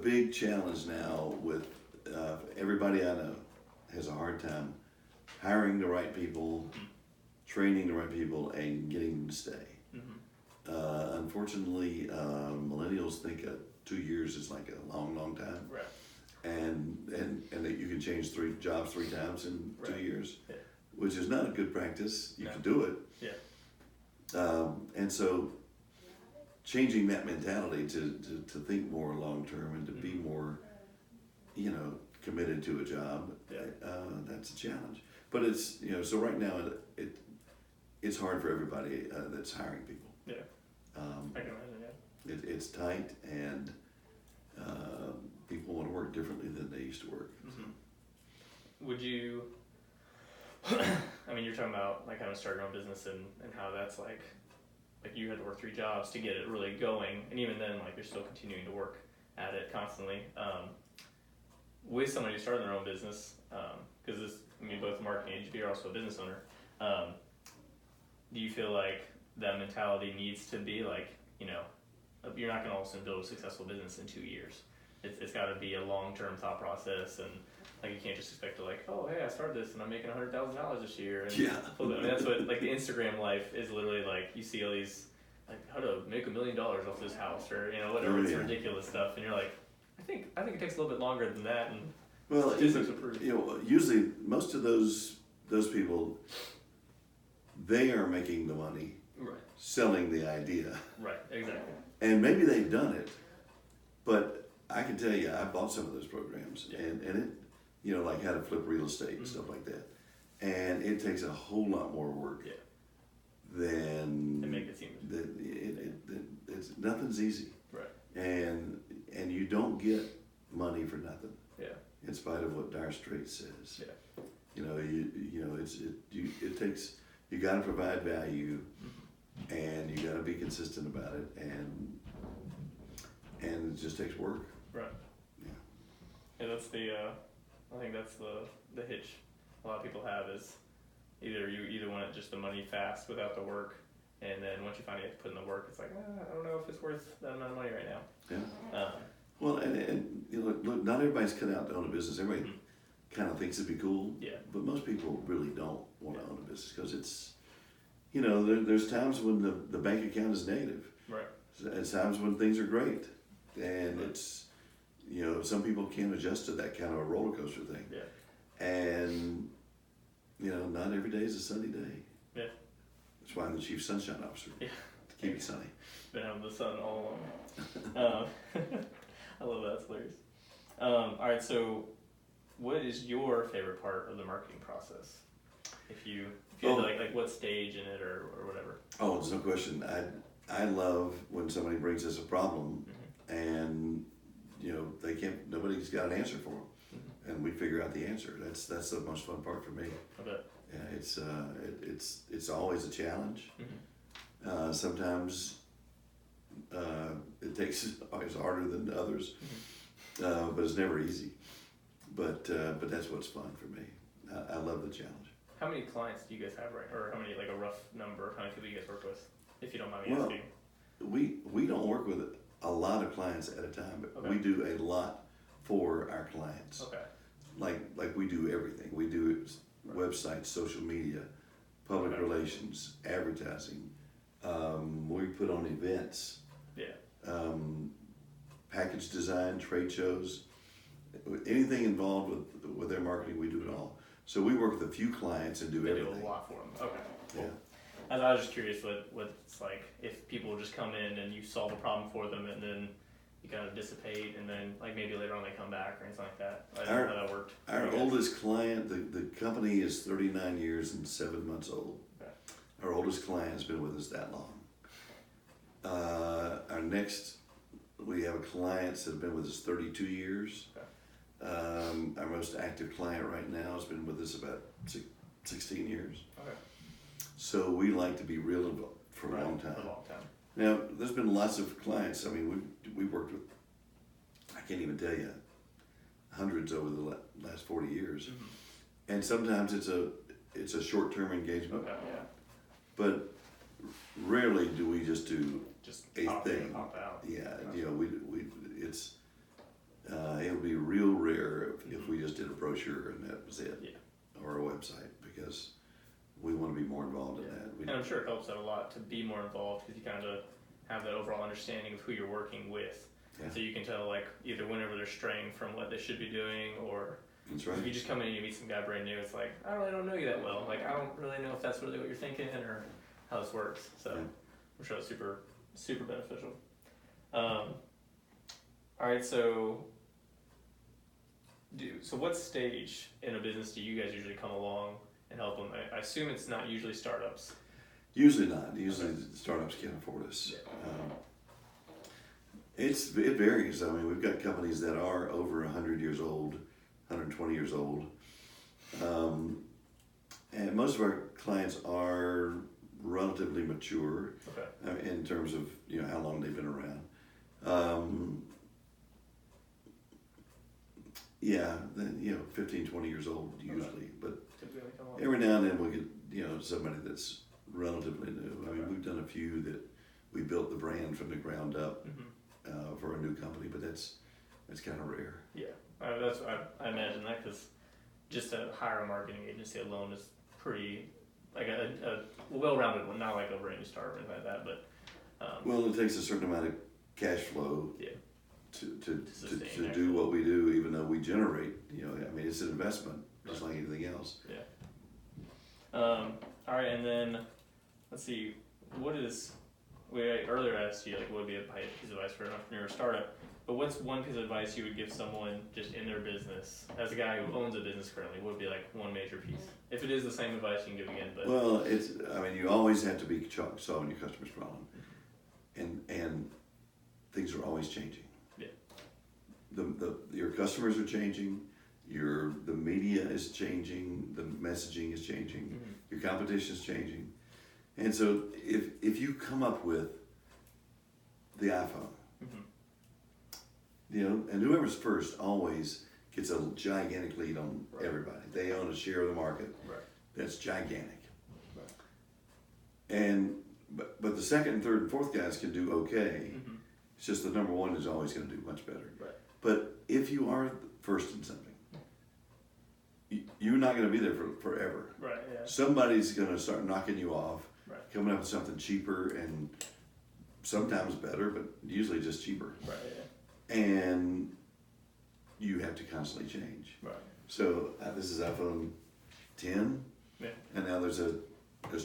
big challenge now with everybody I know has a hard time hiring the right people, training the right people, and getting them to stay. Unfortunately, millennials think 2 years is like a long, long time. Right. And that you can change 3 jobs 3 times in 2 years, Yeah. which is not a good practice. You can do it. Yeah. And so changing that mentality to think more long term and to be more, committed to a job, that's a challenge. But it's, so right now it's hard for everybody that's hiring people. Yeah. I can imagine, yeah. It's tight, and people want to work differently than they used to work. Would you, I mean, you're talking about like kind of starting your own business and how that's like you had to work 3 jobs to get it really going, and even then like you're still continuing to work at it constantly. With somebody who started their own business, because both marketing and you're also a business owner, do you feel like that mentality needs to be like, you're not going to all of a sudden build a successful business in 2 years. It's got to be a long-term thought process, and like you can't just expect to like, oh hey, I started this and I'm making $100,000 this year. And that's what like the Instagram life is literally like. You see all these like how to make $1 million off this house, or whatever. It's ridiculous stuff, and you're like, I think it takes a little bit longer than that. And well, usually most of those people, they are making the money, right, selling the idea, right, exactly. And maybe they've done it, but I can tell you, I bought some of those programs, and it, like how to flip real estate and stuff like that, and it takes a whole lot more work than they make it seem. It's nothing's easy, right? And you don't get money for nothing. Yeah. In spite of what Dire Straits says. Yeah. It takes, you got to provide value, and you got to be consistent about it, and it just takes work. Right. Yeah. Yeah, that's I think that's the hitch a lot of people have is you want just the money fast without the work, and then once you finally have to put in the work, it's like, I don't know if it's worth that amount of money right now. Yeah. Well, and look, not everybody's cut out to own a business. Everybody kind of thinks it'd be cool. Yeah. But most people really don't want to own a business because it's, there's times when the bank account is negative. Right. There's times when things are great, and it's, some people can't adjust to that kind of a roller coaster thing. Yeah. And, not every day is a sunny day. Yeah. That's why I'm the chief sunshine officer. Yeah. To keep it sunny. Been having the sun all along. I love that. It's hilarious. All right, so what is your favorite part of the marketing process? If you had like what stage in it or whatever. Oh, there's no question. I love when somebody brings us a problem, and nobody's got an answer for them, and we figure out the answer. That's the most fun part for me. I bet. Yeah, it's always a challenge. Sometimes it takes always harder than others, but it's never easy. But that's what's fun for me. I love the challenge. How many clients do you guys have, right? Or how many, like a rough number of how many people you guys work with, if you don't mind me asking? We don't work with a lot of clients at a time, but we do a lot for our clients. Okay. Like we do everything. We do websites, social media, public relations, advertising. We put on events. Yeah. Package design, trade shows, anything involved with their marketing, we do it all. So we work with a few clients and do everything. Do a lot for them. Okay. Cool. Yeah. I was just curious what it's like if people just come in and you solve a problem for them and then you kind of dissipate and then like maybe later on they come back or anything like that. I don't know how that worked. Our oldest client, the company is 39 years and 7 months old. Okay. Our oldest client has been with us that long. We have a client that's been with us 32 years. Okay. Our most active client right now has been with us about 16 years. Okay. So we like to be real involved for a long time. For a long time. Now, there's been lots of clients. I mean, we worked with, I can't even tell you, hundreds over the last 40 years. And sometimes it's a short-term engagement. Okay, yeah. But rarely do we just do a thing. Pop out. Yeah, brochure and that was it. Yeah. Or a website, because we want to be more involved in that. And I'm sure it helps out a lot to be more involved, because you kind of have that overall understanding of who you're working with. Yeah. So you can tell, like, either whenever they're straying from what they should be doing, or That's right. if you just come in and you meet some guy brand new, it's like, I really don't know you that well. Like, I don't really know if that's really what you're thinking or how this works. So Yeah. I'm sure that's super, super beneficial. All right, so what stage in a business do you guys usually come along and help them? I assume it's not usually startups. Usually not. Usually startups can't afford us. It varies. I mean, we've got companies that are over 100 years old, 120 years old. And most of our clients are relatively mature in terms of, how long they've been around. 15, 20 years old usually. But every now and then we'll get, somebody that's relatively new. I mean, we've done a few that we built the brand from the ground up for a new company, but that's kind of rare. Yeah, I imagine that, because just to hire a marketing agency alone is pretty, like a well-rounded one, not like a brand new startup or anything like that, but. Well, it takes a certain amount of cash flow to do what we do, even though we generate, I mean, it's an investment, just like anything else. Yeah. All right, and then, let's see, earlier I asked you, like, what would be a piece of advice for an entrepreneur or startup, but what's one piece of advice you would give someone just in their business, as a guy who owns a business currently? What would be, like, one major piece? If it is the same advice, you can give again, but. Well, you always have to be solving your customer's problem. And things are always changing. Yeah. Your customers are changing, the media is changing, the messaging is changing, your competition is changing. And so if you come up with the iPhone, and whoever's first always gets a gigantic lead on everybody. They own a share of the market. Right. That's gigantic. Right. But the second and third and fourth guys can do okay. It's just the number one is always going to do much better. Right. But if you are first in something, you're not going to be there forever. Right. Yeah. Somebody's going to start knocking you off, Right. coming up with something cheaper and sometimes better, but usually just cheaper. Right. Yeah. And you have to constantly change. Right. So this is iPhone 10, and now there's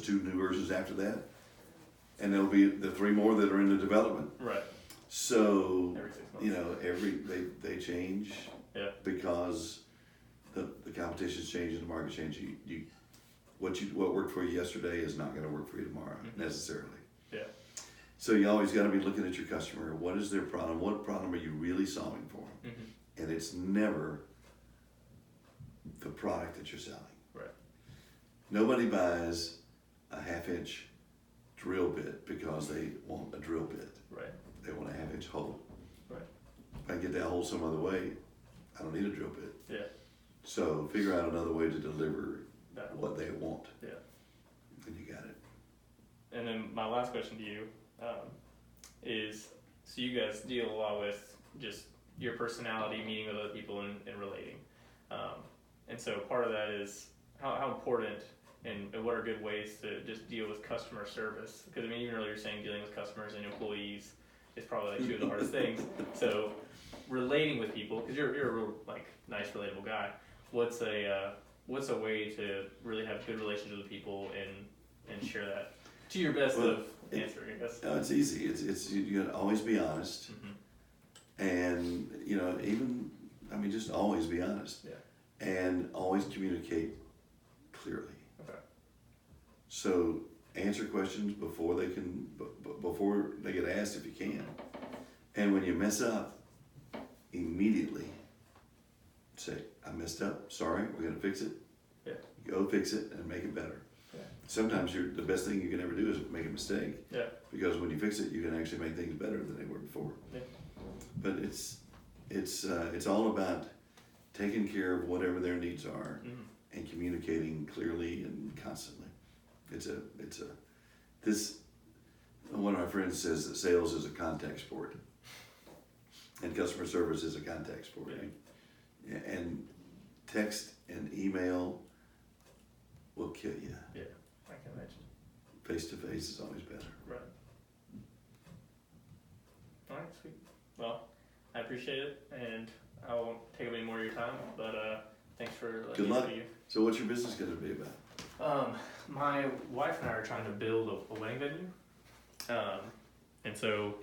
two new versions after that, and there'll be the 3 more that are in the development. Right. So Every 6 months. they change because the competition's changing, the market changing. What worked for you yesterday is not going to work for you tomorrow necessarily. Yeah. So you always got to be looking at your customer. What is their problem? What problem are you really solving for them? And it's never the product that you're selling. Right. Nobody buys a 1/2-inch drill bit because they want a drill bit. Right. They want a 1/2-inch hole. Right. If I get that hole some other way, I don't need a drill bit. Yeah. So figure out another way to deliver what they want. Yeah. And you got it. And then my last question to you is, so you guys deal a lot with just your personality, meeting with other people and relating. And so part of that is how important and what are good ways to just deal with customer service? Because I mean, even earlier you're saying dealing with customers and employees is probably like 2 of the hardest things. So relating with people, because you're a real like nice, relatable guy. What's a way to really have good relationships with people and share that to your best of answering, I guess? No, it's easy. It's you gotta always be honest, and just always be honest, and always communicate clearly. Okay. So answer questions before they get asked if you can, and when you mess up, immediately say, "I messed up. Sorry. We're gonna fix it." Yeah. Go fix it and make it better. Yeah. Sometimes the best thing you can ever do is make a mistake. Yeah. Because when you fix it, you can actually make things better than they were before. Yeah. But it's all about taking care of whatever their needs are and communicating clearly and constantly. One of my friends says that sales is a contact sport, and customer service is a contact sport. Yeah. And text and email will kill you. Yeah, I can imagine. Face to face is always better. Right. All right, sweet. Well, I appreciate it, and I won't take up any more of your time, but thanks for letting Good me luck. interview you. So what's your business going to be about? My wife and I are trying to build a wedding venue. And so